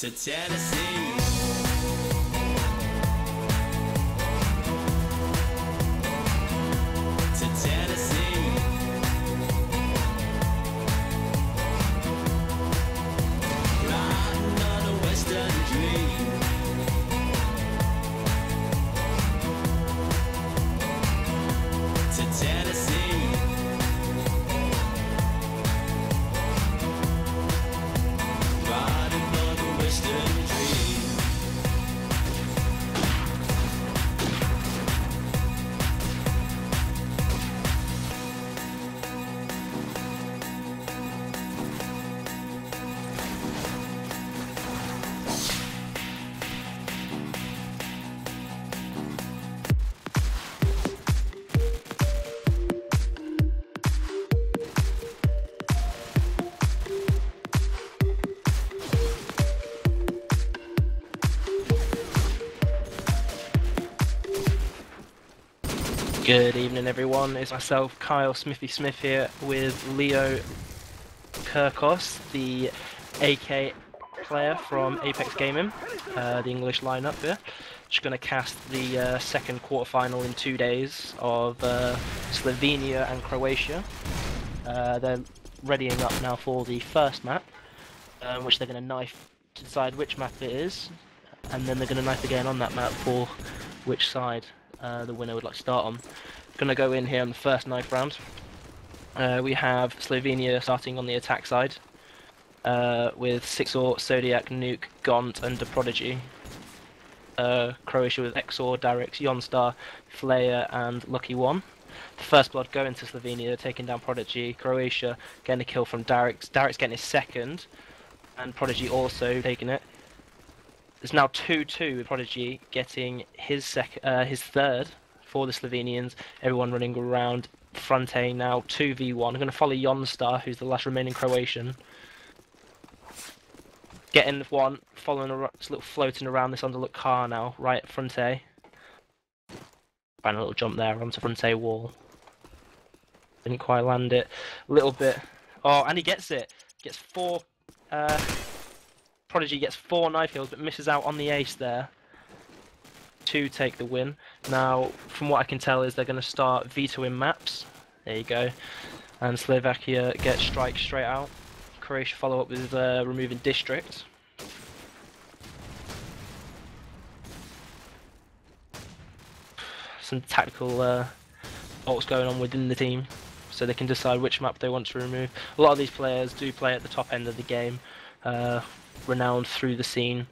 to Tennessee. To Tennessee. Riding on a western dream. To Tennessee. Riding on a western dream. Good evening everyone, it's myself Kyle Smithy Smith here with Leo Kirkos, the AK player from Apex Gaming, the English lineup here. Just going to cast the second quarterfinal in 2 days of Slovenia and Croatia. They're readying up now for the first map, which they're going to knife to decide which map it is, and then they're going to knife again on that map for which side the winner would like to start on. Gonna go in here on the first knife round. We have Slovenia starting on the attack side with Sixor, Zodiac, Nuke, Gaunt, and the Prodigy. Croatia with Exor, Darix, Yonstar, Flaya, and Lucky One. The first blood going to Slovenia, taking down Prodigy. Croatia getting a kill from Darix. Darix getting his second, and Prodigy also taking it. It's now 2-2 with Prodigy getting his third for the Slovenians. Everyone running around front A now, 2v1. I'm going to follow Yonstar, who's the last remaining Croatian. Getting one, following this little floating around this underlook car now, right at front A. Find a little jump there onto front A wall. Didn't quite land it. A little bit. Oh, and he gets it. Gets four. Prodigy gets 4 knife kills, but misses out on the ace there to take the win. Now, from what I can tell, is they're going to start vetoing maps. There you go. And Slovakia gets strike straight out. Croatia follow up with removing district. Some tactical bolts going on within the team, so they can decide which map they want to remove. A lot of these players do play at the top end of the game. Renowned through the scene,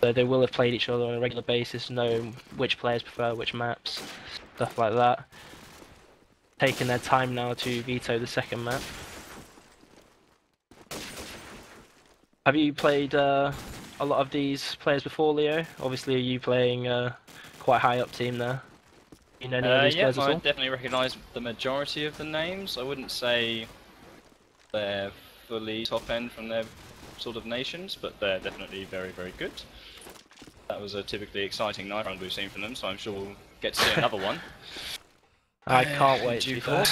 so they will have played each other on a regular basis, know which players prefer which maps, stuff like that. Taking their time now to veto the second map. Have you played a lot of these players before, Leo? Obviously, are you playing quite high up team there? You know any of these players at all? I definitely recognise the majority of the names. I wouldn't say they're fully top end from their sort of nations, but they're definitely very, very good. That was a typically exciting knife round we've seen from them, so I'm sure we'll get to see another one. I can't wait to be fair.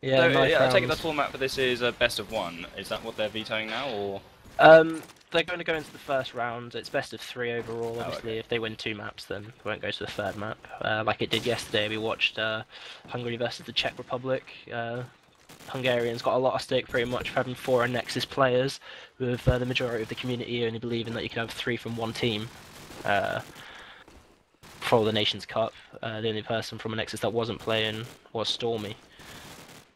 Yeah, so, yeah, I take it the format for this is a best of 1. Is that what they're vetoing now, or? They're going to go into the first round. It's best of 3 overall. Obviously, if they win 2 maps, then they won't go to the third map. Like it did yesterday, we watched Hungary versus the Czech Republic. Hungarians got a lot of stake pretty much for having 4 Nexus players, with the majority of the community only believing that you can have 3 from one team for the Nations Cup. The only person from a Nexus that wasn't playing was Stormy.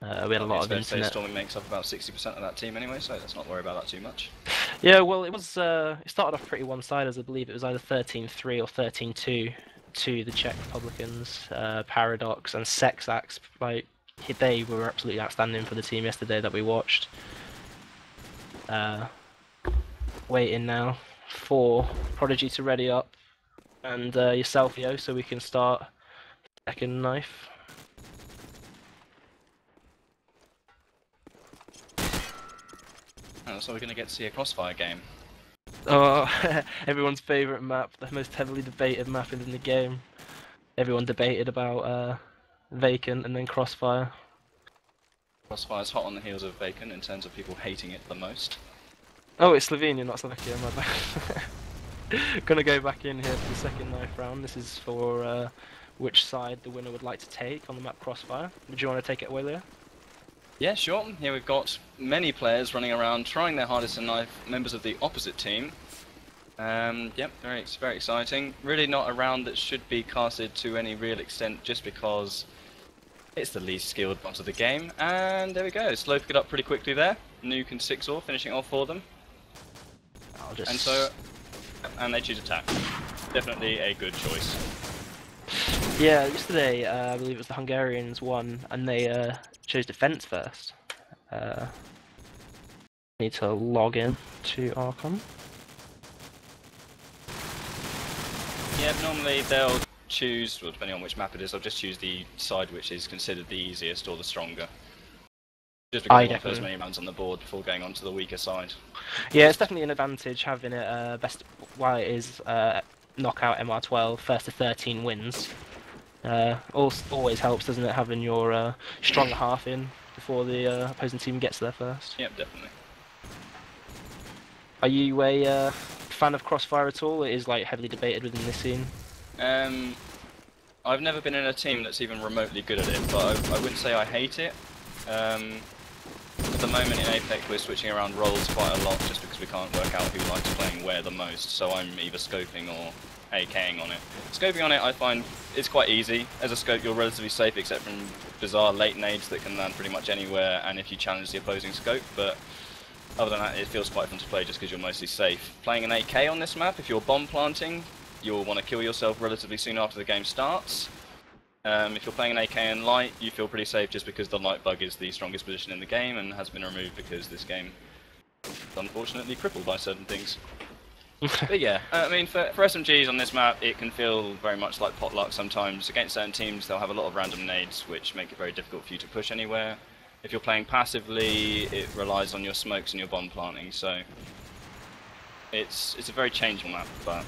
We had a lot of internet. Stormy makes up about 60% of that team anyway, so let's not worry about that too much. Yeah, well, it was. It started off pretty one-sided. I believe it was either 13-3 or 13-2 to the Czech Republicans. Paradox and Sexax, like, they were absolutely outstanding for the team yesterday that we watched. Waiting now for Prodigy to ready up and yourself, Yo, so we can start second knife. Oh, so we're going to get to see a Crossfire game. Oh, everyone's favourite map, the most heavily debated map in the game. Everyone debated about Vacant and then Crossfire. Crossfire's hot on the heels of Vacant in terms of people hating it the most. Oh, it's Slovenia, not Slovakia, my bad. Gonna go back in here for the second knife round. This is for which side the winner would like to take on the map Crossfire. Would you want to take it away, Leo? Yeah, sure. Here we've got many players running around trying their hardest to knife members of the opposite team. Yep, very exciting. Really not a round that should be casted to any real extent just because it's the least skilled part of the game. And there we go, Slow picked it up pretty quickly there. Nuke and 6-or finishing off for them. I'll just... And they choose attack. Definitely a good choice. Yeah, yesterday I believe it was the Hungarians won, and they chose defense first. Need to log in to Archon. Yeah, normally they'll choose, well, depending on which map it is, they'll just choose the side which is considered the easiest or the stronger. Just because they want as many rounds on the board before going on to the weaker side. Yeah, it's definitely an advantage having it while it is knockout MR12, first to 13 wins. Always helps, doesn't it, having your stronger half in before the opposing team gets there first. Yep, definitely. Are you a fan of Crossfire at all? It is like heavily debated within this scene. I've never been in a team that's even remotely good at it, but I wouldn't say I hate it. At the moment in Apex we're switching around roles quite a lot just because we can't work out who likes playing where the most, so I'm either scoping or AKing on it. Scoping on it I find it's quite easy. As a scope you're relatively safe except from bizarre late nades that can land pretty much anywhere and if you challenge the opposing scope, but other than that it feels quite fun to play just because you're mostly safe. Playing an AK on this map, if you're bomb planting, you'll want to kill yourself relatively soon after the game starts. If you're playing an AK in light, you feel pretty safe just because the light bug is the strongest position in the game and has been removed because this game is unfortunately crippled by certain things. But yeah, I mean for SMGs on this map it can feel very much like potluck sometimes. Against certain teams they'll have a lot of random nades which make it very difficult for you to push anywhere. If you're playing passively it relies on your smokes and your bomb planting, so it's a very changeable map, but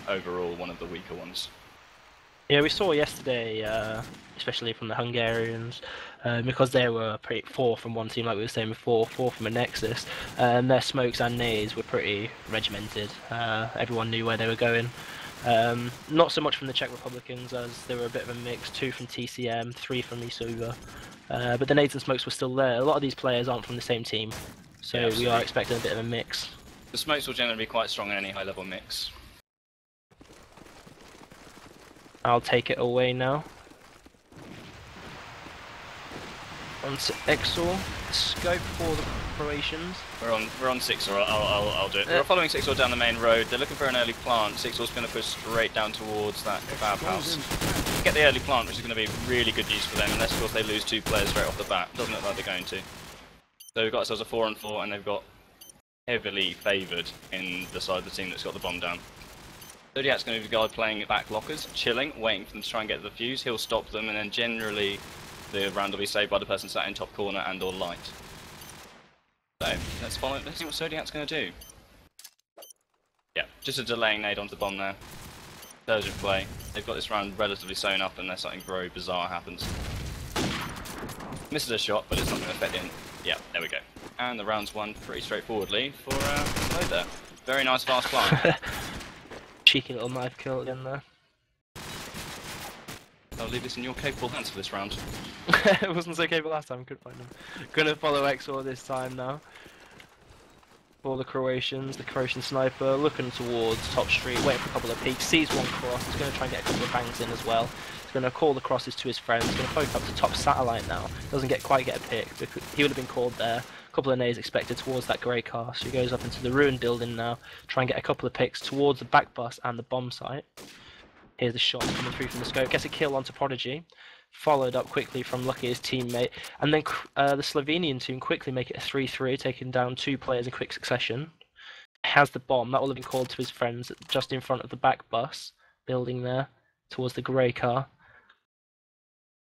overall one of the weaker ones. Yeah, we saw yesterday, especially from the Hungarians, because they were pretty 4 from one team, like we were saying before, 4 from a Nexus, and their smokes and nades were pretty regimented. Everyone knew where they were going. Not so much from the Czech Republicans, as they were a bit of a mix, 2 from TCM, 3 from Isuva. But the nades and smokes were still there. A lot of these players aren't from the same team, so yeah, we are expecting a bit of a mix. The smokes will generally be quite strong in any high level mix. I'll take it away now. On to Exor, scope for the Croatians. We're on 6-or, I'll do it. We're following 6-or down the main road. They're looking for an early plant. 6-or's going to push straight down towards that kebab house. Get the early plant, which is going to be really good news for them, unless of course they lose 2 players straight off the bat. Doesn't look like they're going to. So we've got ourselves a 4-on-4, and they've got heavily favoured in the side of the team that's got the bomb down. Zodiac's going to be the guy playing back lockers, chilling, waiting for them to try and get the fuse. He'll stop them, and then generally the round will be saved by the person sat in top corner and or light. So let's see what Zodiac's going to do. Yeah, just a delaying nade onto the bomb there. Surgeon play. They've got this round relatively sewn up unless something very bizarre happens. Misses a shot, but it's not going to affect him. Yeah, there we go. And the round's won pretty straightforwardly for Slow there. Very nice fast climb. Cheeky little knife kill again there. I'll leave this in your capable hands for this round. It wasn't so capable last time, couldn't find him. Gonna follow Exor this time now. For the Croatians, the Croatian sniper looking towards top street, waiting for a couple of peeks, sees one cross, he's going to try and get a couple of bangs in as well. He's going to call the crosses to his friends, he's going to poke up to top satellite now. Doesn't quite get a pick, because he would have been called there. A couple of nades expected towards that grey car, so he goes up into the ruined building now, try and get a couple of picks towards the back bus and the bomb site. Here's the shot coming through from the scope, gets a kill onto Prodigy, followed up quickly from Lucky, his teammate, and then the Slovenian team quickly make it a 3-3, taking down 2 players in quick succession. Has the bomb, that will have been called to his friends just in front of the back bus building there, towards the grey car.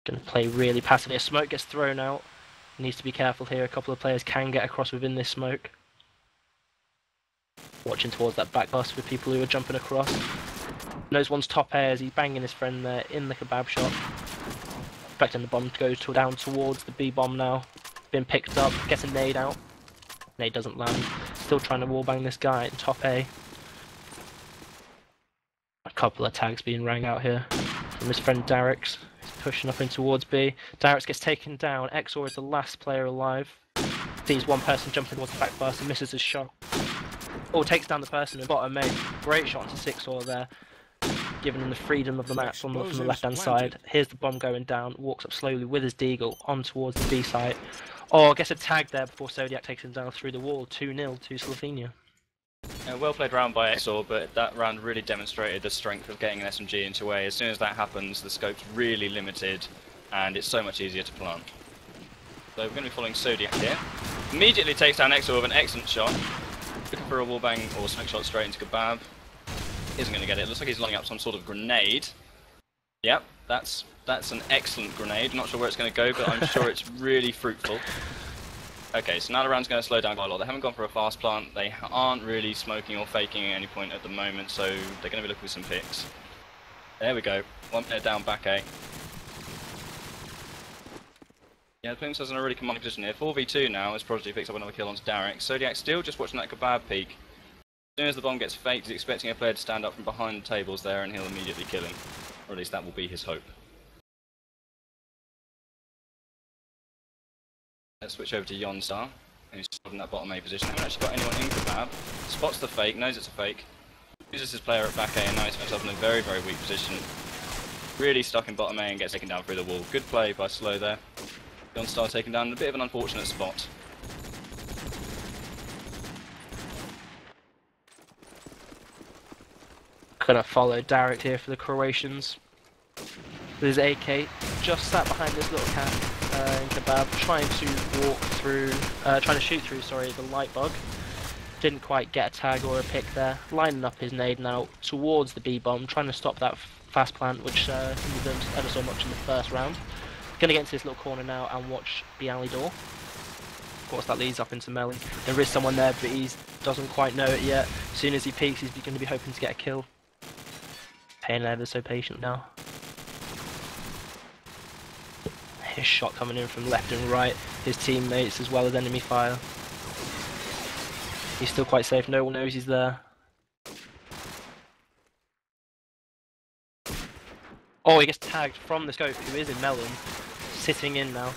Gonna play really passively, a smoke gets thrown out. Needs to be careful here, a couple of players can get across within this smoke. Watching towards that back bus for people who are jumping across. Knows one's top airs, he's banging his friend there in the kebab shop. Expecting the bomb to go down towards the B bomb now. Been picked up, gets a nade out. Nade doesn't land. still trying to wallbang this guy in top A. A couple of tags being rang out here from his friend Darix. He's pushing up in towards B. Darix gets taken down. XOR is the last player alive. Sees one person jumping towards the back bus and misses his shot. Oh, takes down the person in bottom A. Great shot to 6-4 there, giving him the freedom of the map from the left-hand side. Here's the bomb going down, walks up slowly with his deagle on towards the B site. Oh, gets a tag there before Zodiac takes him down through the wall. 2-0 to Slovenia. Well played round by XOR, but that round really demonstrated the strength of getting an SMG into A. As soon as that happens, the scope's really limited, and it's so much easier to plant. So we're going to be following Zodiac here. Immediately takes down XOR with an excellent shot. Looking for a wallbang or smoke shot straight into Kebab. Isn't going to get it. Looks like he's lining up some sort of grenade. Yep, that's an excellent grenade. Not sure where it's going to go, but I'm sure it's really fruitful. Okay, so now the round's going to slow down quite a lot. They haven't gone for a fast plant. They aren't really smoking or faking at any point at the moment, so they're going to be looking for some picks. There we go. One player down back A. Yeah, the Plumes has in a really commanding position here. 4v2 now as Prodigy picks up another kill onto Darix. Zodiac still just watching that Kebab peek. As soon as the bomb gets faked, he's expecting a player to stand up from behind the tables there and he'll immediately kill him. Or at least that will be his hope. Let's switch over to Yonstar, who's in that bottom A position. Haven't actually got anyone in Kebab. Spots the fake, knows it's a fake. Uses his player at back A and now he's himself in a very, very weak position. Really stuck in bottom A and gets taken down through the wall. Good play by Slow there. Yonstar taken down in a bit of an unfortunate spot. Gonna follow Darix here for the Croatians. With his AK just sat behind this little cat in Kebab, trying to shoot through, the light bug. Didn't quite get a tag or a pick there. Lining up his nade now towards the B bomb, trying to stop that fast plant, which hindered them ever so much in the first round. Gonna get into this little corner now and watch the alley door. Of course, that leads up into Melon. There is someone there, but he doesn't quite know it yet. As soon as he peeks, he's going to be hoping to get a kill. Paying ever so patient now. His shot coming in from left and right. His teammates as well as enemy fire. He's still quite safe. No one knows he's there. Oh, he gets tagged from the scope, who is in Melon. Sitting in now.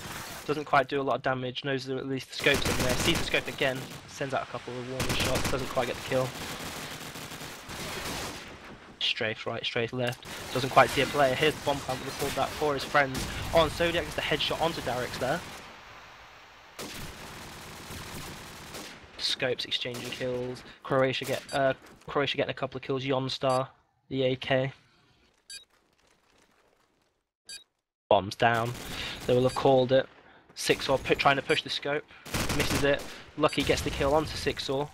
Doesn't quite do a lot of damage. Knows that at least the scope's in there. Sees the scope again. Sends out a couple of warning shots. Doesn't quite get the kill. Strafe right, strafe left. Doesn't quite see a player. Here's the bomb plant. We'll record that for his friends. Oh, and Zodiac gets the headshot onto Darix there. Scopes exchanging kills. Croatia getting a couple of kills. Yonstar, the AK. Bombs down. They will have called it. 6-or trying to push the scope. Misses it. Lucky gets the kill onto 6-or.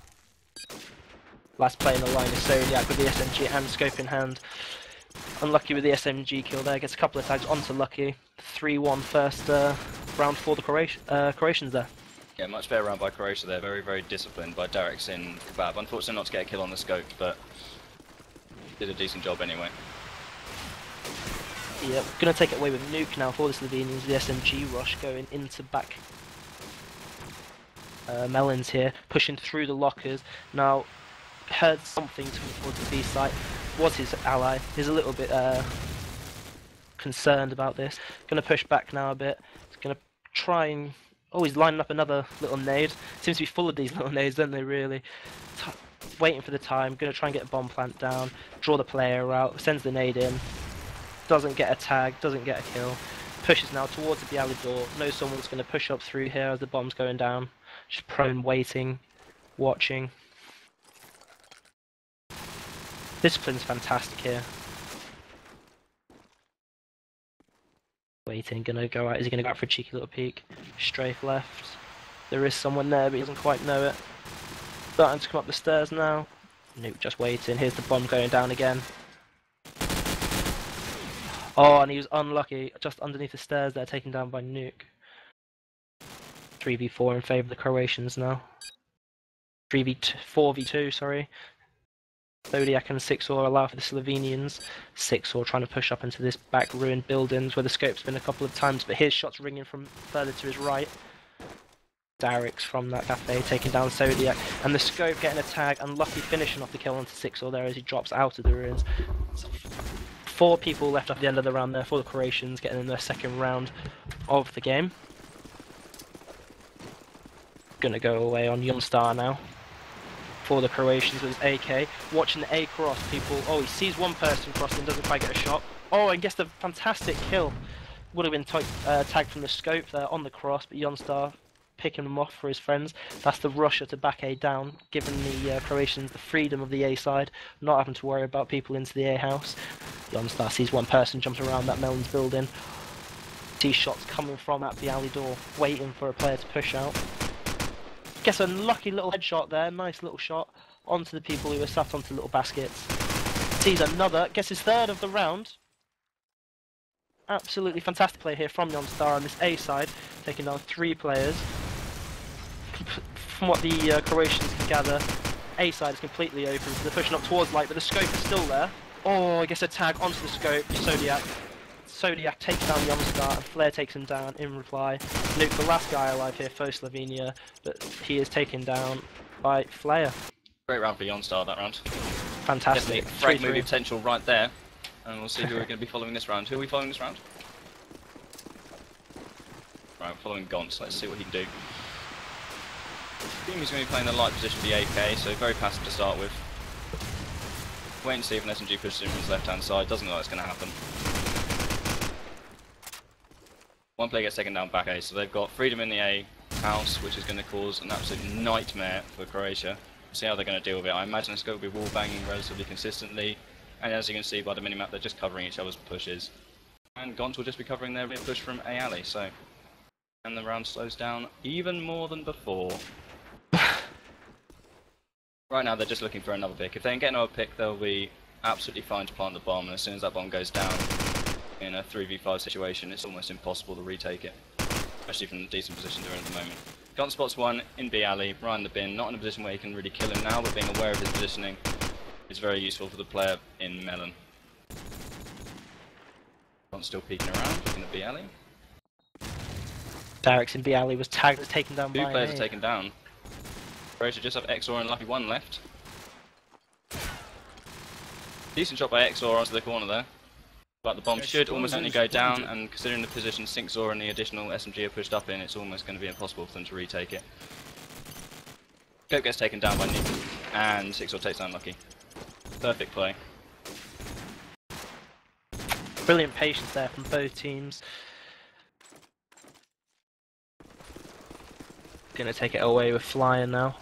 Last play in the line is Zodiac with the SMG and scope in hand. Unlucky with the SMG kill there. Gets a couple of tags onto Lucky. 3-1 first round for the Croatians there. Yeah, much better round by Croatia there. Very, very disciplined by Darix in Kebab. Unfortunately not to get a kill on the scope, but did a decent job anyway. Yep, gonna take it away with Nuke now for the Slovenians. The SMG rush going into back. Melons here, pushing through the lockers. Now, heard something towards the B site. Was his ally. He's a little bit concerned about this. Gonna push back now a bit. He's gonna try and... Oh, he's lining up another little nade. Seems to be full of these little nades, don't they, really? Waiting for the time. Gonna try and get a bomb plant down. Draw the player out. Sends the nade in. Doesn't get a tag. Doesn't get a kill. Pushes now towards the alley door. Knows someone's gonna push up through here as the bomb's going down. Just prone, waiting, watching. Discipline's fantastic here. Waiting, gonna go out. Is he gonna go out for a cheeky little peek? Strafe left. There is someone there, but he doesn't quite know it. Starting to come up the stairs now. Nuke just waiting. Here's the bomb going down again. Oh, and he was unlucky. Just underneath the stairs there, taken down by Nuke. 3v4 in favour of the Croatians now. 4v2, sorry. Zodiac and 6-or allow for the Slovenians. 6-or trying to push up into this back ruined buildings where the scope's been a couple of times, but his shot's ringing from further to his right. Darix from that cafe, taking down Zodiac, and the Scope getting a tag, and Lucky finishing off the kill onto 6-0 there as he drops out of the ruins. 4 people left at the end of the round there for the Croatians, getting in their second round of the game. Gonna go away on Youngstar now for the Croatians with his AK. Watching the A cross, people. Oh, he sees one person crossing, doesn't quite get a shot. Oh, and gets the fantastic kill. Would have been tagged from the Scope there on the cross, but Youngstar picking them off for his friends. That's the rusher to back A down, giving the Croatians the freedom of the A side, not having to worry about people into the A house. Youngstar sees one person jumping around that Melons building. Sees shots coming from at the alley door, waiting for a player to push out. Gets a lucky little headshot there, nice little shot onto the people who are sat onto little baskets. Sees another, gets his third of the round. Absolutely fantastic play here from Youngstar on this A side, taking down 3 players. From what the Croatians can gather, A side is completely open, so they're pushing up towards light, but the Scope is still there. Oh, I guess a tag onto the Scope, Zodiac. Zodiac takes down Youngstar, and Flare takes him down in reply. Nuke, the last guy alive here for Slovenia, but he is taken down by Flare. Great round for Youngstar that round. Fantastic. Definitely frag movie potential right there. And we'll see who we're going to be following this round. Who are we following this round? Right, we're following Gonz. Let's see what he can do. Team is going to be playing the light position of the AK, so very passive to start with. Wait and see if an SMG pushes him from his left-hand side. Doesn't look like it's going to happen. One player gets taken down back A, so they've got freedom in the A house, which is going to cause an absolute nightmare for Croatia. We'll see how they're going to deal with it. I imagine it's going to be wall banging relatively consistently, and as you can see by the minimap, they're just covering each other's pushes. And Gonz will just be covering their rear push from A alley, so... And the round slows down even more than before. Right now they're just looking for another pick. If they can get another pick, they'll be absolutely fine to plant the bomb, and as soon as that bomb goes down, in a 3v5 situation, it's almost impossible to retake it, especially from the decent position they're in at the moment. Gonz spots one in B alley, behind the bin, not in a position where he can really kill him now, but being aware of his positioning is very useful for the player in Melon. Gonz still peeking around, looking at B alley. Darix in B alley was tagged, taken down by 2 players are taken down. Croatia just have XOR and Lucky 1 left. Decent shot by XOR onto the corner there. But the bomb should almost certainly go down, and considering the position Sinxor and the additional SMG are pushed up in, it's almost going to be impossible for them to retake it. Scope gets taken down by Nick, and Sinxor takes down Lucky. Perfect play. Brilliant patience there from both teams. Gonna take it away with Flying now.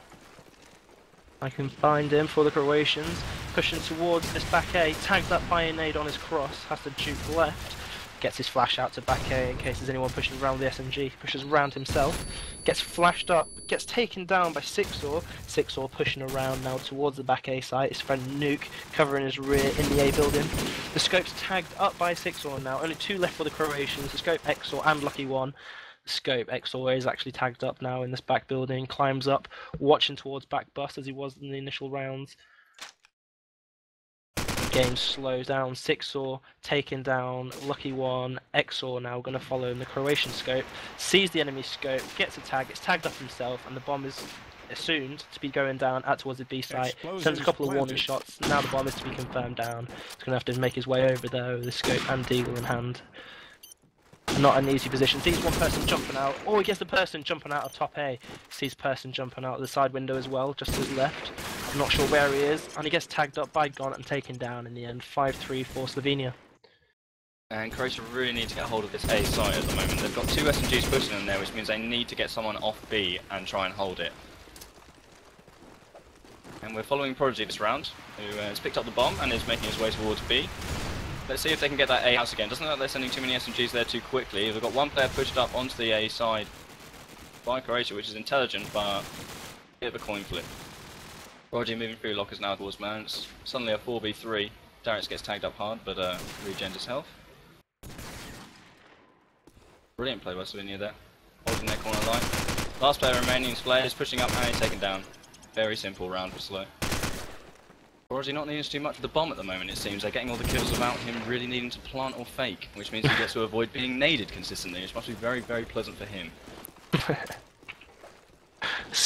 I can find him for the Croatians. Pushing towards this back A, tagged up by a nade on his cross, has to juke left. Gets his flash out to back A in case there's anyone pushing around the SMG. Pushes around himself, gets flashed up, gets taken down by Sinxor. Sinxor pushing around now towards the back A site. His friend Nuke covering his rear in the A building. The Scope's tagged up by Sinxor now. Only 2 left for the Croatians. The Scope, XOR and Lucky 1. Scope XOR is actually tagged up now in this back building, climbs up, watching towards back bus as he was in the initial rounds. The game slows down, Sinxor taken down, Lucky 1, XOR now going to follow in the Croatian Scope, sees the enemy Scope, gets a tag, gets tagged up himself, and the bomb is assumed to be going down out towards the B site, sends a couple of warning shots, now the bomb is to be confirmed down. He's going to have to make his way over there with the Scope and Deagle in hand. Not an easy position. Sees one person jumping out. Oh, he gets the person jumping out of top A. Sees person jumping out of the side window as well, just to his left. I'm not sure where he is. And he gets tagged up by Gon and taken down in the end. 5-3 for Slovenia. And Croatia really need to get hold of this A site at the moment. They've got 2 SMGs pushing them there, which means they need to get someone off B and try and hold it. And we're following Prodigy this round, who has picked up the bomb and is making his way towards B. Let's see if they can get that A house again. Doesn't look like they're sending too many SMGs there too quickly. They've got 1 player pushed up onto the A side by Croatia, which is intelligent, but a bit of a coin flip. Prodigy moving through lockers now towards man. It's suddenly a 4v3. Darix gets tagged up hard, but regens his health. Brilliant play by Slovenia there, holding their corner line. Last player remaining is Flare, is pushing up and he's taken down. Very simple round for Slow. Prodigy not needing to do much with the bomb at the moment, it seems. They're getting all the kills without him really needing to plant or fake, which means he gets to avoid being naded consistently, which must be very, very pleasant for him.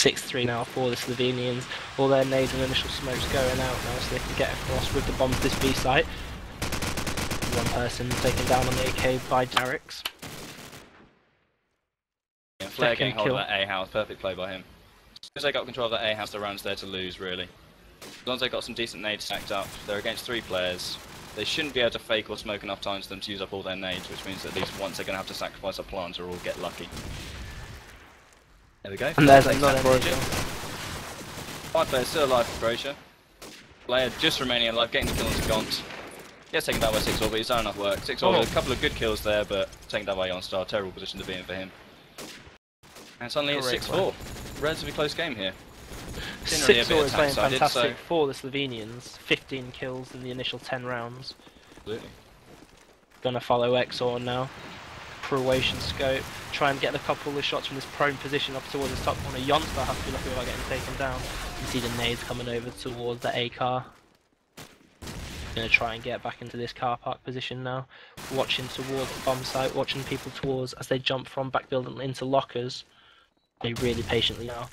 6-3 now for the Slovenians. All their nades and initial smokes going out now so they can get across with the bomb to this B site. One person taken down on the AK by Darix. Yeah, Flair getting hold of that A house, perfect play by him. As soon as they got control of that A house, the round's there to lose, really. As long as they got some decent nades stacked up, they're against 3 players. They shouldn't be able to fake or smoke enough times for them to use up all their nades, which means that at least once they're going to have to sacrifice a plant or get lucky. There we go. And there's another nade. 5 players still alive for Croatia. Player just remaining alive, getting the kill into Gaunt. Gets taken down by 6-4, but he's done enough work. 6-4 with a couple of good kills there, but taken down by Jonstar. Terrible position to be in for him. And suddenly it's 6-4. Relatively close game here. 6-4 is playing fantastic for the Slovenians. 15 kills in the initial 10 rounds. Absolutely. Gonna follow Exor now. Croatian scope. Try and get a couple of shots from this prone position up towards the top corner. Jonstar has to be lucky without getting taken down. You see the nades coming over towards the A car. Gonna try and get back into this car park position now. Watching towards the bomb site, watching people towards as they jump from back building into lockers. They really patiently now.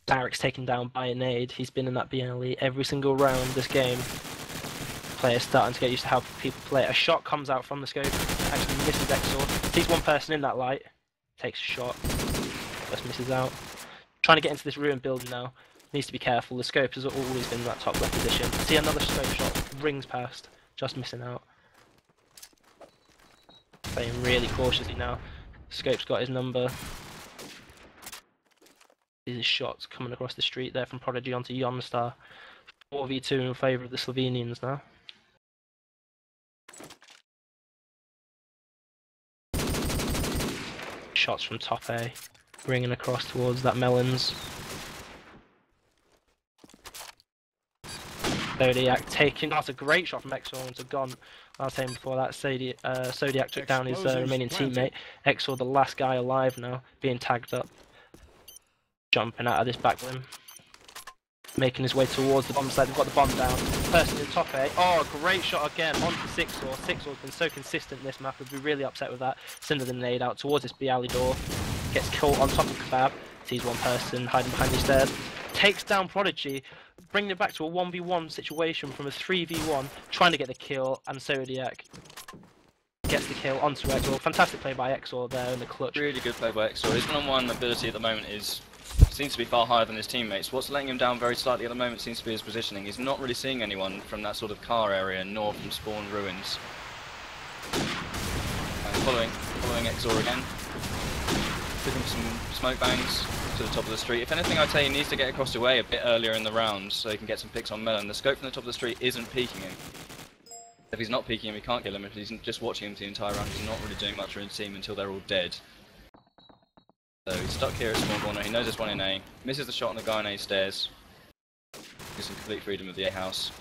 Darix taken down by a nade. He's been in that BLE every single round this game. Players starting to get used to how people play. A shot comes out from the scope, actually misses Exor. Sees one person in that light, takes a shot, just misses out. Trying to get into this ruined building now. Needs to be careful. The scope has always been in that top left position. See another scope shot, rings past, just missing out. Playing really cautiously now. Scope's got his number. These shots coming across the street there from Prodigy onto Jonstar. 4v2 in favour of the Slovenians now. Shots from top A, ringing across towards that Melons. Zodiac taking, that's a great shot from Exor into Gaunt. I was saying before that, Zodiac took down his remaining teammate. Exor, the last guy alive now, being tagged up. Jumping out of this back limb. Making his way towards the bomb side. They've got the bomb down. Person in top A. Oh, great shot again onto 6-4. 6-4's been so consistent in this map. I'd be really upset with that. Sending the nade out towards this B alley door. Gets caught on top of Kebab. Sees one person hiding behind these stairs. Takes down Prodigy. Bringing it back to a 1v1 situation from a 3v1. Trying to get the kill. And Zodiac gets the kill onto Exor. Fantastic play by Exor there in the clutch. Really good play by Exor. His one-on-one ability at the moment seems to be far higher than his teammates. What's letting him down very slightly at the moment seems to be his positioning. He's not really seeing anyone from that sort of car area nor from spawn ruins. And following Exor again. Putting some smoke bangs to the top of the street. If anything, I'd say he needs to get across the way a bit earlier in the round so he can get some picks on Melon. The scope from the top of the street isn't peeking him. If he's not peeking him, he can't kill him. If he's just watching him the entire round, he's not really doing much for his team until they're all dead. So he's stuck here at spawn corner, he knows there's one in A, misses the shot on the guy on A stairs. Gives him complete freedom of the A house.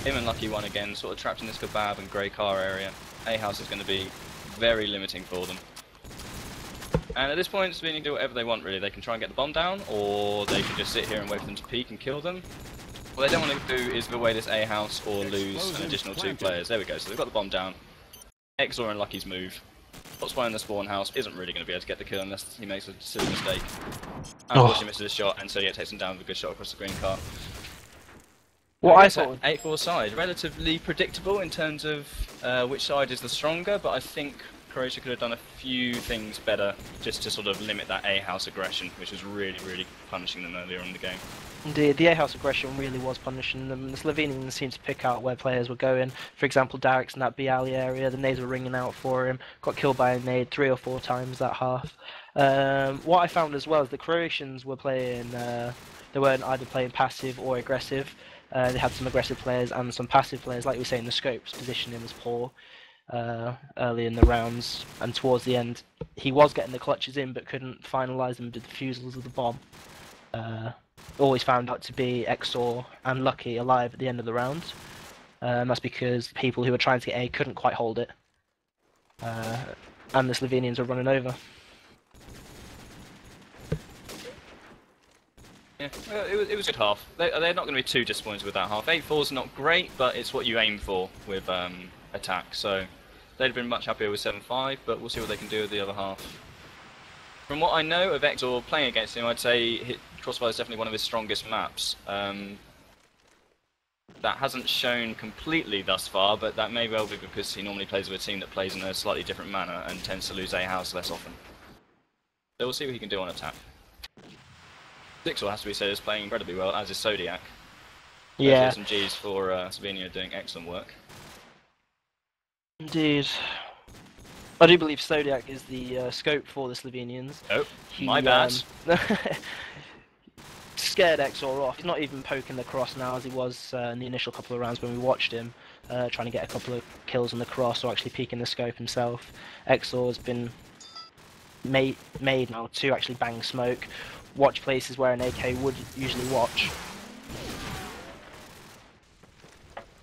Him and Lucky one again, sort of trapped in this Kebab and grey car area. A house is going to be very limiting for them. And at this point, Slovenia can do whatever they want really. They can try and get the bomb down, or they can just sit here and wait for them to peek and kill them. What they don't want to do is give away this A house or lose an additional 2 players. There we go, so they've got the bomb down. Exor and Lucky's move. What's one in the spawn house isn't really going to be able to get the kill unless he makes a silly mistake. Unfortunately misses his shot, and so yeah, takes him down with a good shot across the green car. What I thought 8-4 side, relatively predictable in terms of which side is the stronger, but I think Croatia could have done a few things better just to sort of limit that A house aggression, which was really, really punishing them earlier in the game. Indeed, the A-house aggression really was punishing them. The Slovenians seemed to pick out where players were going. For example, Darix in that B alley area, the nades were ringing out for him. Got killed by a nade 3 or 4 times that half. What I found as well is the Croatians were playing, they weren't either playing passive or aggressive. They had some aggressive players and some passive players. Like we say in the scopes, positioning was poor early in the rounds. And towards the end, he was getting the clutches in but couldn't finalise them with the defusals of the bomb. Always found out to be Exor and Lucky alive at the end of the round. That's because people who were trying to get A couldn't quite hold it. And the Slovenians were running over. Yeah, well, it was a good half. They're not going to be too disappointed with that half. 8-4's not great, but it's what you aim for with attack. So they'd have been much happier with 7-5, but we'll see what they can do with the other half. From what I know of Exor playing against him, I'd say Crossfire is definitely one of his strongest maps. That hasn't shown completely thus far, but that may well be because he normally plays with a team that plays in a slightly different manner and tends to lose a house less often. So we'll see what he can do on attack. Sixor, has to be said, is playing incredibly well, as is Zodiac. Yeah. Some Gs for Slovenia doing excellent work. Indeed. I do believe Zodiac is the scope for the Slovenians. Oh, my bad. Scared Exor off. He's not even poking the cross now as he was in the initial couple of rounds when we watched him, trying to get a couple of kills on the cross or actually peeking the scope himself. Exor has been made now to actually bang smoke, watch places where an AK would usually watch.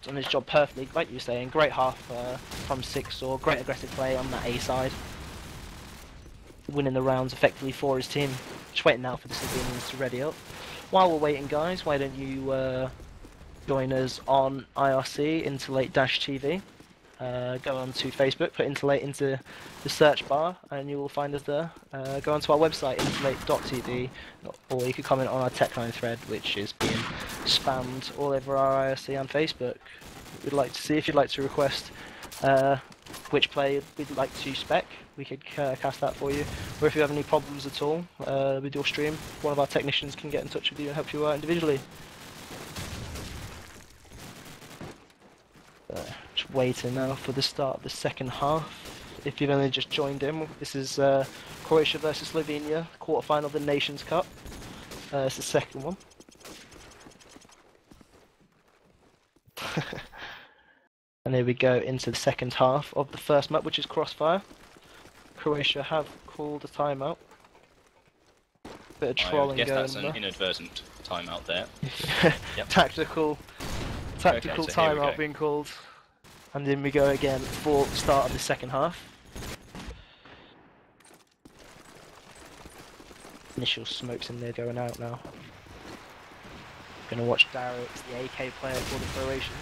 Done his job perfectly, like you were saying. Great half from Sixor, great aggressive play on that A side. Winning the rounds effectively for his team. Just waiting now for the Slovenians to ready up. While we're waiting, guys, why don't you join us on IRC, Interlate-TV. Go on to Facebook, put Interlate into the search bar, and you will find us there. Go onto our website, interlate.tv, or you can comment on our Tech9 thread, which is being spammed all over our IRC and Facebook. We'd like to see if you'd like to request which player we'd like to spec. We could cast that for you. Or if you have any problems at all with your stream, one of our technicians can get in touch with you and help you out individually. Just waiting now for the start of the second half. If you've only just joined in, this is Croatia versus Slovenia, quarterfinal of the Nations Cup. It's the second one. And here we go into the second half of the first map, which is Crossfire. Croatia have called a timeout. Bit of trolling going on. I guess that's an inadvertent timeout there. Yep. Tactical okay, so timeout being called. And in we go again for the start of the second half. Initial smokes in there going out now. Gonna watch Darix, the AK player for the Croatians.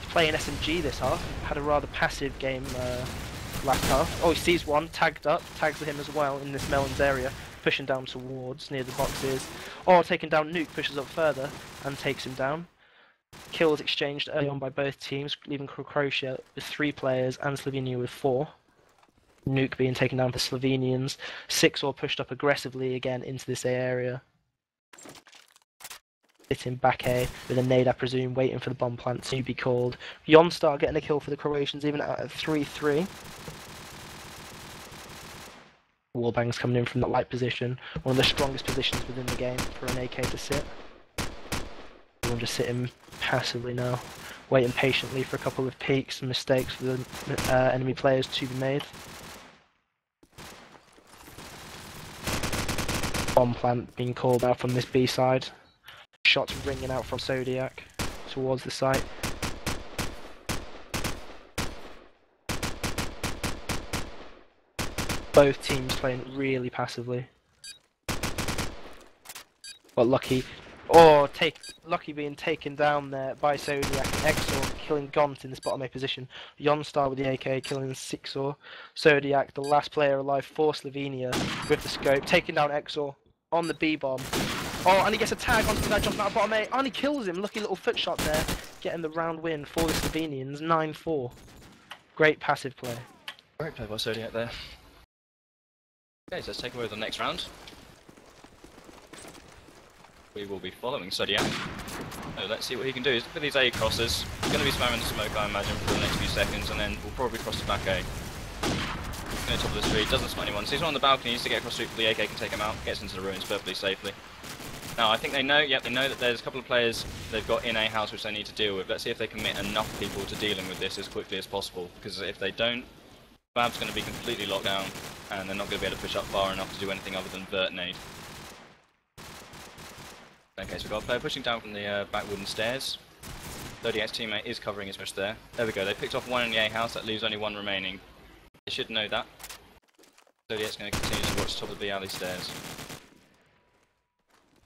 He's playing SMG this half. Had a rather passive game last half. Oh, he sees one, tagged up, tags him as well in this melons area, pushing down towards near the boxes. Oh, taking down Nuke, pushes up further and takes him down. Kills exchanged early on by both teams, leaving Croatia with 3 players and Slovenia with 4. Nuke being taken down for Slovenians. Sixor pushed up aggressively again into this area. Sitting back A with a nade, I presume, waiting for the bomb plant to be called. Jonstar getting a kill for the Croatians, even at 3-3. Wallbangs coming in from that light position, one of the strongest positions within the game for an AK to sit. I'm just sitting passively now, waiting patiently for a couple of peeks and mistakes for the enemy players to be made. Bomb plant being called out from this B side. Shots ringing out from Zodiac towards the site. Both teams playing really passively. But Lucky. Oh, Lucky being taken down there by Zodiac. Exor killing Gaunt in this bottom A position. Jonstar with the AK killing Sixor. Zodiac, the last player alive for Slovenia, with the scope, taking down Exor on the B bomb. Oh, and he gets a tag onto the guy jumping out of bottom A, and he kills him. Lucky little foot shot there, getting the round win for the Slovenians, 9-4. Great passive play. Great play by Zodiac there. Okay, so let's take away the next round. We will be following Zodiac. So let's see what he can do. Look at these A crosses. He's going to be spamming the smoke, I imagine, for the next few seconds, and then we'll probably cross the back A. Going to top of the street, doesn't spot anyone. So he's on the balcony, needs to get across the street for the AK can take him out, gets into the ruins perfectly safely. Now, I think they know, yep, they know that there's a couple of players they've got in a house which they need to deal with. Let's see if they commit enough people to dealing with this as quickly as possible, because if they don't, Bab's going to be completely locked down, and they're not going to be able to push up far enough to do anything other than vert nade. Okay, so we've got a player pushing down from the back wooden stairs. Zodiac's teammate is covering his push there. There we go, they picked off one in the A house, that leaves only one remaining. They should know that. Zodiac's going to continue to watch the top of the alley stairs.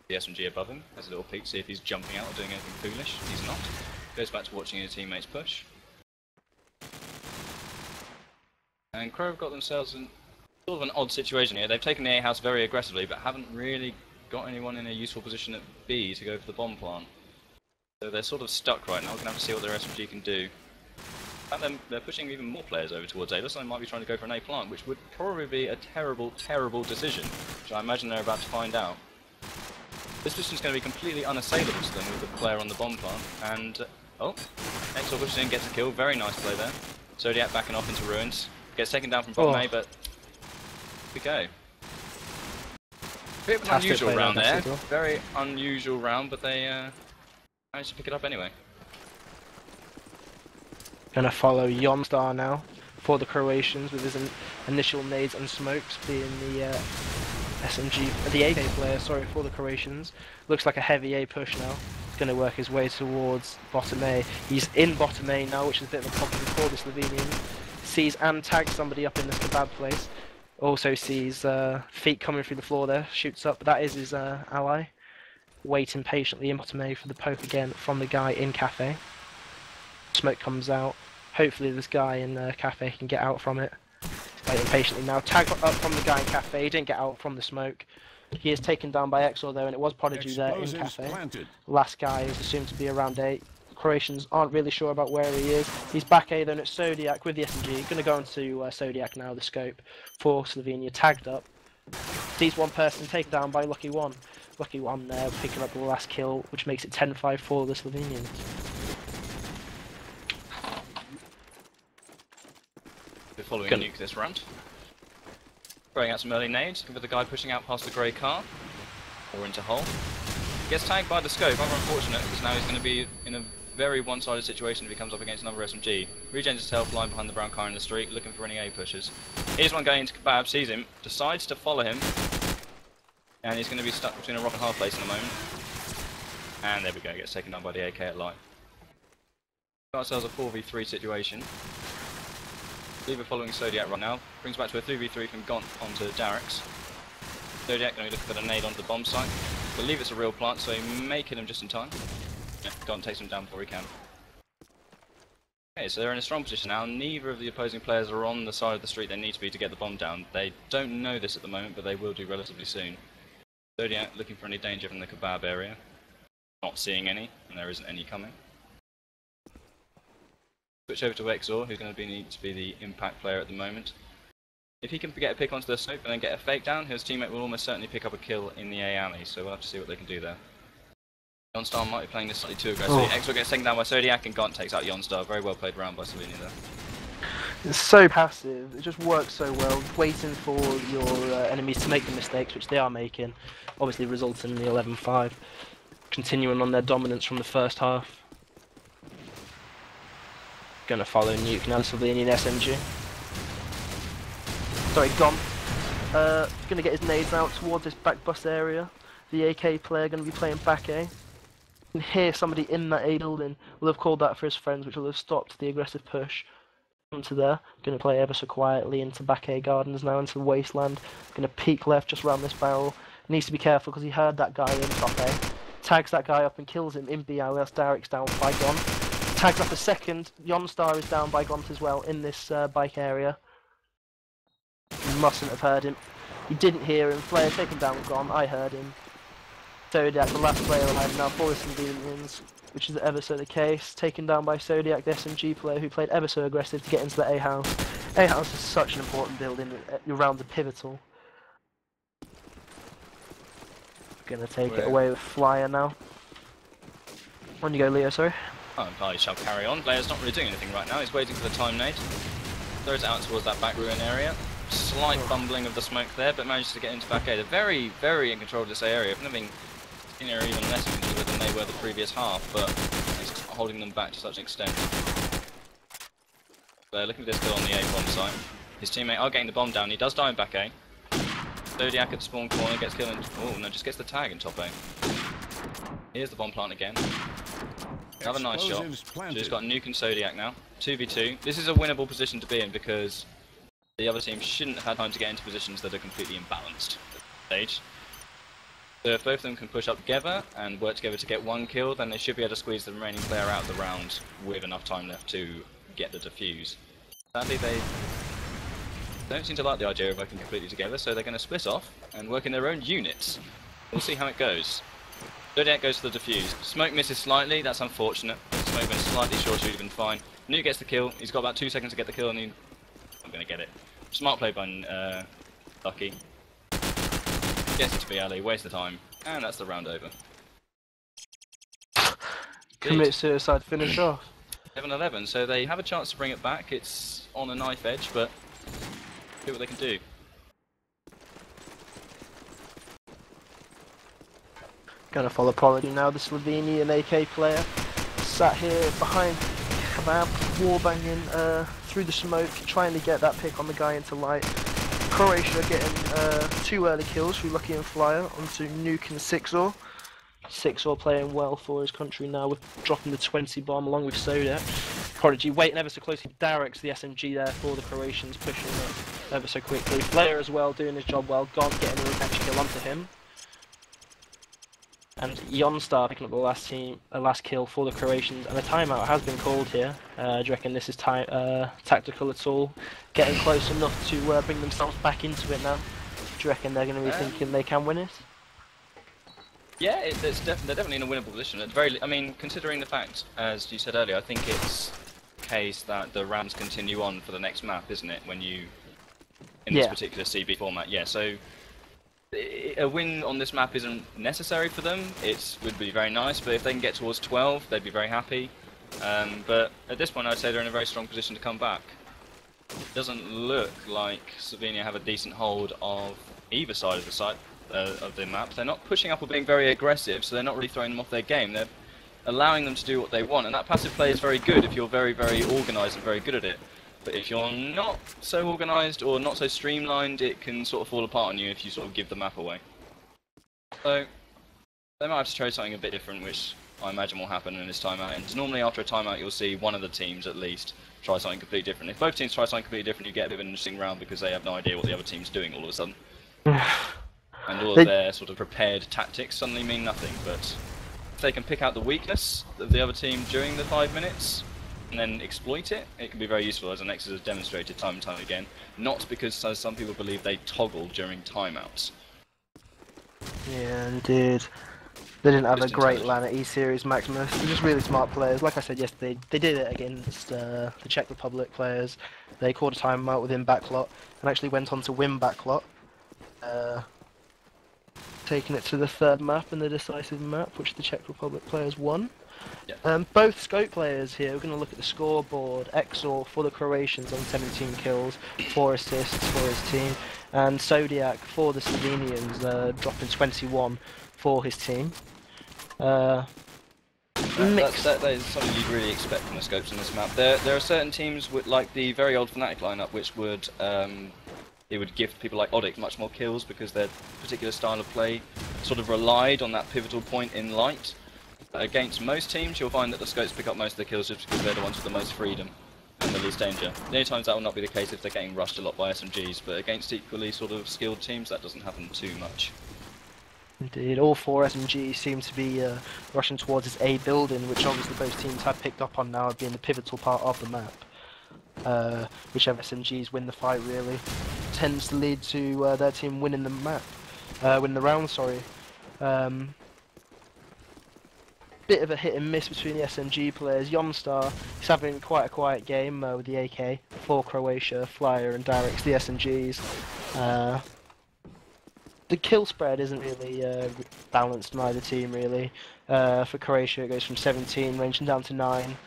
The SMG above him has a little peek to see if he's jumping out or doing anything foolish. He's not. Goes back to watching his teammates push. And Crow have got themselves in sort of an odd situation here. They've taken the A house very aggressively, but haven't really got anyone in a useful position at B to go for the bomb plant. So they're sort of stuck right now. We're going to have to see what their SMG can do. And they're pushing even more players over towards A. Looks like they might be trying to go for an A plant, which would probably be a terrible, terrible decision, which I imagine they're about to find out. This position is going to be completely unassailable to them with the player on the bomb plant. And, oh, Exor pushes in, gets a kill. Very nice play there. Zodiac backing off into ruins. Gets taken down from bottom A, but here we go. Bit of an unusual round there. Very unusual round, but they managed to pick it up anyway. Gonna follow Yomstar now for the Croatians with his initial nades and smokes being the the AK player, sorry, for the Croatians. Looks like a heavy A push now. He's gonna work his way towards bottom A. He's in bottom A now, which is a bit of a problem for the Slovenians. Sees and tags somebody up in this kebab place. Also sees feet coming through the floor there, shoots up, but that is his ally. Waiting patiently in bottom A for the poke again from the guy in cafe. Smoke comes out. Hopefully this guy in cafe can get out from it. Waiting patiently now. Tag up from the guy in cafe. He didn't get out from the smoke. He is taken down by Exor though, and it was Prodigy there in cafe. Planted. Last guy is assumed to be around 8. Croatians aren't really sure about where he is. He's back A, then it's Zodiac with the SMG. Gonna go into Zodiac now, the scope for Slovenia, tagged up. Sees one person taken down by Lucky One. Lucky One there, picking up the last kill, which makes it 10-5 for the Slovenians. We're following a nuke this round. Throwing out some early nades, with the guy pushing out past the grey car, or into hole. Gets tagged by the scope, rather unfortunate, because now he's going to be in a very one-sided situation if he comes up against another SMG. Regens his tail flying behind the brown car in the street, looking for any A pushers. Here's one going into Kebab, sees him, decides to follow him, and he's going to be stuck between a rock and hard place in a moment. And there we go, gets taken down by the AK at light. Got ourselves a 4v3 situation. I believe we're following Zodiac right now. Brings back to a 3v3 from Gaunt onto Darix. Zodiac going to be looking for the nade onto the bomb site. I believe it's a real plant, so he may kill him just in time. Yeah, Gaunt takes him down before he can. Okay, so they're in a strong position now. Neither of the opposing players are on the side of the street they need to be to get the bomb down. They don't know this at the moment, but they will do relatively soon. Zodiac looking for any danger from the Kebab area. Not seeing any, and there isn't any coming. Switch over to Exor, who's going to need to be the impact player at the moment. If he can get a pick onto the scope and then get a fake down, his teammate will almost certainly pick up a kill in the A alley, so we'll have to see what they can do there. Yonstar might be playing this slightly too aggressively. Exor gets taken down by Zodiac and Gaunt takes out Yonstar. Very well played round by Slovenia there. It's so passive, it just works so well, waiting for your enemies to make the mistakes, which they are making, obviously resulting in the 11-5, continuing on their dominance from the first half. Gonna follow Nuke now, Slovenian SMG. Sorry, Gaunt. Gonna get his nades out towards this back bus area. The AK player gonna be playing back A. You can hear somebody in that A building will have called that for his friends, which will have stopped the aggressive push. Onto there, gonna play ever so quietly into back A gardens now, into the wasteland. Gonna peek left just around this barrel. Needs to be careful because he heard that guy in top A. Tags that guy up and kills him in B alley. That's Darix down by Gaunt. Tags up a second. Yonstar is down by Gaunt as well in this bike area. You mustn't have heard him. You didn't hear him. Player taken down Gaunt. I heard him. Zodiac, the last player alive now for the Slovenians, which is ever so the case. Taken down by Zodiac, the SMG player who played ever so aggressive to get into the A house. A house is such an important building around the pivotal. Gonna take it away with Flyer now. On you go, Leo, sorry. Oh, I shall carry on. Player's not really doing anything right now. He's waiting for the time nade. Throws it out towards that back ruin area. Slight bumbling of the smoke there, but manages to get into back A. They're very, very in control of this area. If nothing, in here even less in control than they were the previous half, but he's holding them back to such an extent. They're looking for this kill on the A bomb site. His teammate are getting the bomb down. He does die in back A. Zodiac at spawn corner gets killed. Oh no, just gets the tag in top A. Here's the bomb plant again. Another nice shot. So he's got Nuke and Zodiac now. 2v2. This is a winnable position to be in because the other team shouldn't have had time to get into positions that are completely imbalanced at this stage. So if both of them can push up together and work together to get one kill, then they should be able to squeeze the remaining player out of the round with enough time left to get the defuse. Sadly, they don't seem to like the idea of working completely together, so they're going to split off and work in their own units. We'll see how it goes. Zodiac goes for the defuse. Smoke misses slightly, that's unfortunate. Smoke went slightly short, should have been fine. Nuke gets the kill, he's got about 2 seconds to get the kill and he's not going to get it. Smart play by Lucky. Gets it to be alley, waste the time, and that's the round over. Commit suicide, finish off. 7-11, so they have a chance to bring it back. It's on a knife edge, but see what they can do. Gonna follow Prodigy now, the Slovenian AK player. Sat here behind Kebab, warbanging through the smoke, trying to get that pick on the guy into light. Croatia getting 2 early kills through Lucky and Flyer onto Nuke and Sixor. Sixor playing well for his country now with dropping the 20 bomb along with Sodak. Prodigy waiting ever so closely. Derek's the SMG there for the Croatians, pushing it ever so quickly. Flare as well, doing his job well. Gone getting a revenge kill onto him. And Jonstar picking up the last kill for the Croatians, and a timeout has been called here. Do you reckon this is tactical at all? Getting close enough to bring themselves back into it now? Do you reckon they're going to be thinking they can win it? Yeah, they're definitely in a winnable position. At very, I mean, considering the fact, as you said earlier, I think it's the case that the rounds continue on for the next map, isn't it? When you in this particular CB format, yeah. So a win on this map isn't necessary for them. It would be very nice, but if they can get towards 12, they'd be very happy. But at this point, I'd say they're in a very strong position to come back. It doesn't look like Slovenia have a decent hold of either side of the site. Of the map. They're not pushing up or being very aggressive, so they're not really throwing them off their game. They're allowing them to do what they want, and that passive play is very good if you're very, very organised and very good at it. But if you're not so organised or not so streamlined, it can sort of fall apart on you if you sort of give the map away. So they might have to try something a bit different, which I imagine will happen in this timeout. And normally after a timeout, you'll see one of the teams at least try something completely different. If both teams try something completely different, you get a bit of an interesting round because they have no idea what the other team's doing all of a sudden. And all of their sort of prepared tactics suddenly mean nothing, but if they can pick out the weakness of the other team during the 5 minutes and then exploit it, it can be very useful, as Nexus has demonstrated time and time again. Not because, as some people believe, they toggle during timeouts. Yeah, indeed. They didn't have a great LAN at E-Series Maximus. They're just really smart players. Like I said yesterday, they did it against the Czech Republic players. They called a timeout within backlot and actually went on to win backlot. Taking it to the 3rd map and the decisive map, which the Czech Republic players won. Yeah. Both Scope players here, we're going to look at the scoreboard. Exor for the Croatians on 17 kills, 4 assists for his team, and Zodiac for the Slovenians, dropping 21 for his team. That is something you'd really expect from the Scopes on this map. There are certain teams with, like the very old Fnatic lineup, which would it would give people like Odic much more kills because their particular style of play sort of relied on that pivotal point in light. Against most teams, you'll find that the Scopes pick up most of the kills just because they're the ones with the most freedom and the least danger. The only times that will not be the case if they're getting rushed a lot by SMGs, but against equally sort of skilled teams, that doesn't happen too much. Indeed, all 4 SMGs seem to be rushing towards this A building, which obviously both teams have picked up on now being the pivotal part of the map. Whichever SMGs win the fight really tends to lead to their team winning the map, winning the round. Sorry. Bit of a hit and miss between the SMG players. Jonstar, he's having quite a quiet game with the AK for Croatia. Flyer and Derek's the SMGs. The kill spread isn't really balanced in either team really. For Croatia it goes from 17 ranging down to 9.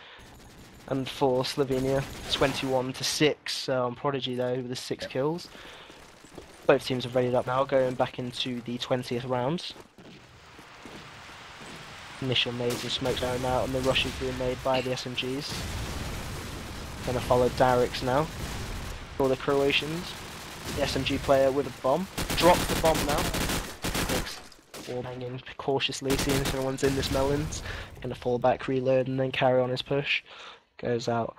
And for Slovenia, 21 to 6 on Prodigy though, with the 6 kills. Both teams are readied up now, going back into the 20th round. Initial nades and smokes going out, and the rush is being made by the SMGs. Gonna follow Derek's now. For the Croatians, the SMG player with a bomb. Drops the bomb now. Takes wall hanging cautiously, seeing if anyone's in this melons. Gonna fall back, reload, and then carry on his push. Goes out.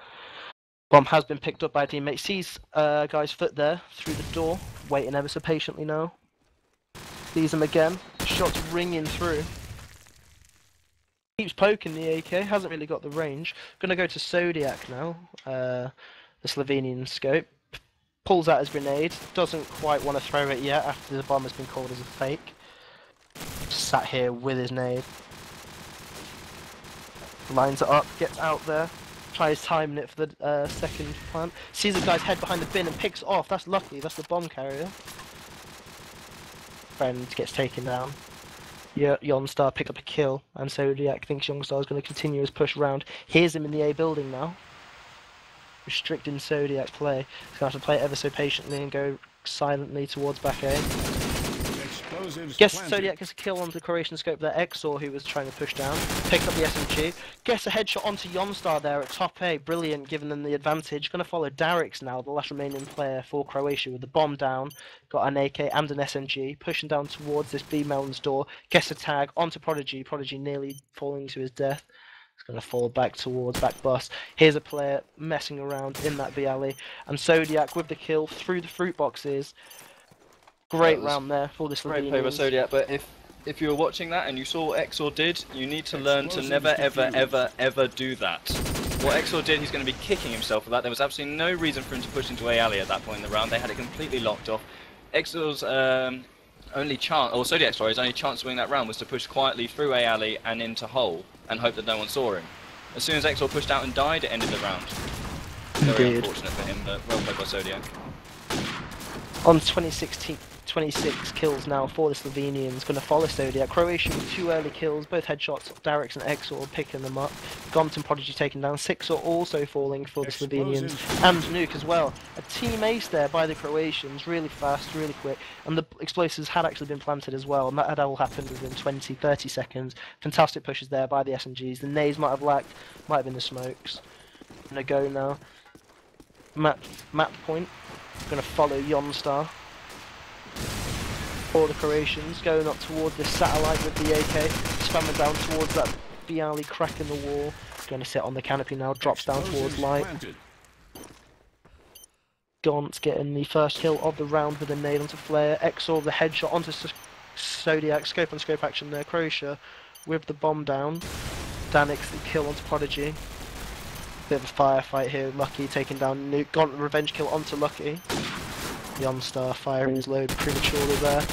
Bomb has been picked up by a teammate. Sees guy's foot there through the door, waiting ever so patiently now. Sees him again. Shots ringing through. Keeps poking the AK. Hasn't really got the range. Gonna go to Zodiac now. The Slovenian scope. Pulls out his grenade. Doesn't quite want to throw it yet after the bomb has been called as a fake. sat here with his nade. Lines it up, gets out there, tries timing it for the second plant. Sees the guy's head behind the bin and picks it off. That's lucky, that's the bomb carrier. Friend gets taken down. Yeah, Yonstar pick up a kill, and Zodiac thinks Youngstar is going to continue his push round. Hears him in the A building now. Restricting Zodiac's play. He's going to have to play it ever so patiently and go silently towards back A. Guess Zodiac gets a kill onto the Croatian scope there. Exor, who was trying to push down, picks up the SMG. Gets a headshot onto Yonstar there at top A. Brilliant, giving them the advantage. Going to follow Darix now, the last remaining player for Croatia, with the bomb down. Got an AK and an SMG. Pushing down towards this B Melon's door. Gets a tag onto Prodigy. Prodigy nearly falling to his death. It's going to fall back towards back bus. Here's a player messing around in that B alley. And Zodiac with the kill through the fruit boxes. Great round there for the Slovenians. Great play by Zodiac, but if you were watching that and you saw what Exor did, you need to learn to never ever do that. What Exor did, he's going to be kicking himself for that. There was absolutely no reason for him to push into A alley at that point in the round. They had it completely locked off. Exor's only chance, or Zodiac's sorry, his only chance to win that round was to push quietly through A alley and into hole and hope that no one saw him. As soon as Exor pushed out and died, it ended the round. Very unfortunate for him, but well played by Zodiac. On 26 kills now for the Slovenians, going to follow Zodiac. Croatia with 2 early kills, both headshots. Darix and Exor picking them up. Gont and Prodigy taken down. Sixor also falling for the Slovenians, and Nuke as well. A team ace there by the Croatians, really fast, really quick, and the explosives had actually been planted as well, and that had all happened within 20-30 seconds. Fantastic pushes there by the SMGs. The nades might have lacked, might have been the smokes. Gonna go now. Map point. Gonna follow Yonstar. For the Croatians, going up towards this satellite with the AK, spamming down towards that B alley, cracking the wall. Going to sit on the canopy now, drops down towards light. Gaunt getting the first kill of the round with a nade onto Flare. Exor the headshot onto Zodiac, scope on scope action there. Croatia with the bomb down. Danix the kill onto Prodigy. Bit of a firefight here, Lucky taking down Nuke. Gaunt revenge kill onto Lucky. Yonstar firing his load prematurely there.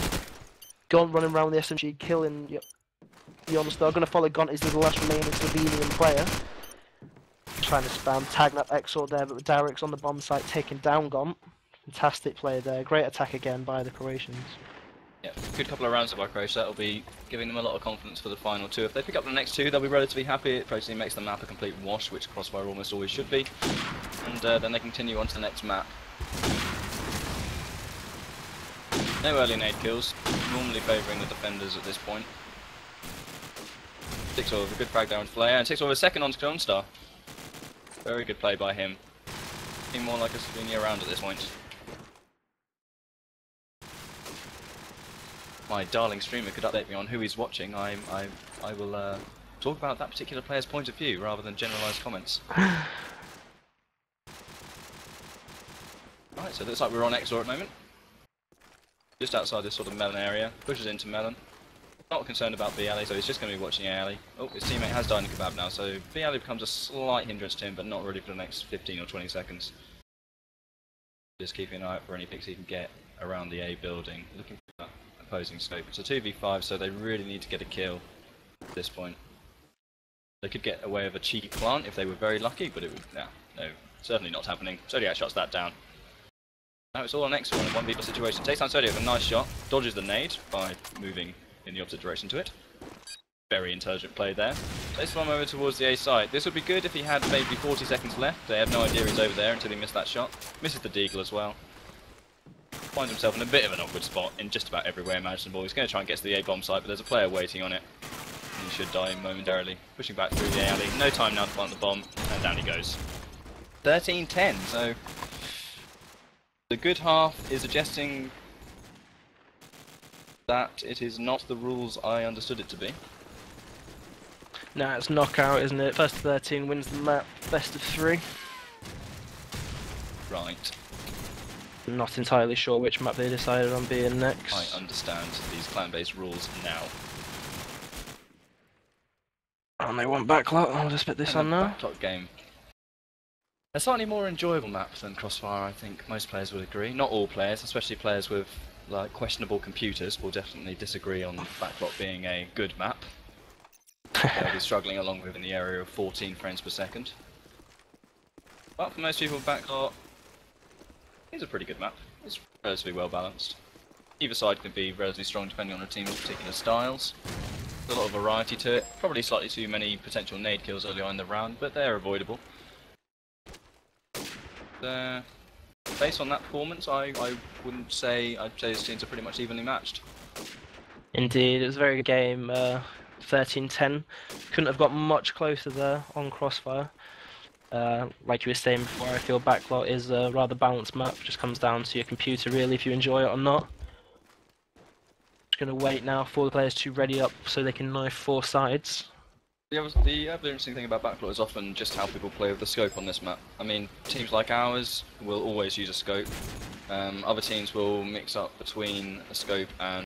Gaunt running around with the SMG, killing Yonstar. Going to follow Gaunt, is the last remaining Slovenian player. Trying to spam, tagging up Exor there, but with Darix on the bomb site taking down Gaunt. Fantastic play there, great attack again by the Croatians. Yeah, good couple of rounds by Croatia. That'll be giving them a lot of confidence for the final two. If they pick up the next two, they'll be relatively happy. It basically makes the map a complete wash, which Crossfire almost always should be. And then they continue on to the next map. No early nade kills, normally favouring the defenders at this point. Sixor with a good frag down to Flare, and Sixor with a second on Yonstar. Very good play by him. Being more like a Slovenia round at this point. My darling streamer could update me on who he's watching. I will talk about that particular player's point of view rather than generalised comments. Right, so it looks like we're on Exor at the moment. Just outside this sort of melon area, pushes into melon. Not concerned about B alley, so he's just going to be watching A alley. Oh, his teammate has died in kebab now, so B alley becomes a slight hindrance to him, but not really for the next 15 or 20 seconds. Just keeping an eye out for any picks he can get around the A building, looking for that opposing scope. It's a 2v5, so they really need to get a kill at this point. They could get away with a cheeky plant if they were very lucky, but it would, no, certainly not happening. Zodiac shots that down. Now it's all on Exor in a 1v4 situation. Takes down Zodiac with a nice shot, dodges the nade by moving in the opposite direction to it. Very intelligent play there. Takes one over towards the A side. This would be good if he had maybe 40 seconds left. They have no idea he's over there until he missed that shot. Misses the deagle as well. Finds himself in a bit of an awkward spot in just about every way imaginable. He's going to try and get to the A bomb site, but there's a player waiting on it. He should die momentarily. Pushing back through the alley. No time now to plant the bomb, and down he goes. 13-10, so the good half is suggesting that it is not the rules I understood it to be. Nah, it's knockout, isn't it? First to 13 wins the map, best of 3. Right. I'm not entirely sure which map they decided on being next. I understand these clan-based rules now. And they want backlot, I'll just put this on now. Backlot game. A slightly more enjoyable map than Crossfire, I think most players would agree. Not all players, especially players with like questionable computers will definitely disagree on Backlot being a good map. They'll be struggling along with in the area of 14 frames per second. But for most people, Backlot is a pretty good map. It's relatively well balanced. Either side can be relatively strong depending on a team's particular styles. There's a lot of variety to it. Probably slightly too many potential nade kills early on in the round, but they're avoidable. Based on that performance, I wouldn't say, I'd say these teams are pretty much evenly matched. Indeed, it was a very good game. 13-10. Couldn't have got much closer there on Crossfire. Like you were saying before, I feel Backlot is a rather balanced map. Just comes down to your computer really if you enjoy it or not. Just gonna wait now for the players to ready up so they can knife 4 sides. The other interesting thing about Backlot is often just how people play with the scope on this map. I mean, teams like ours will always use a scope. Other teams will mix up between a scope and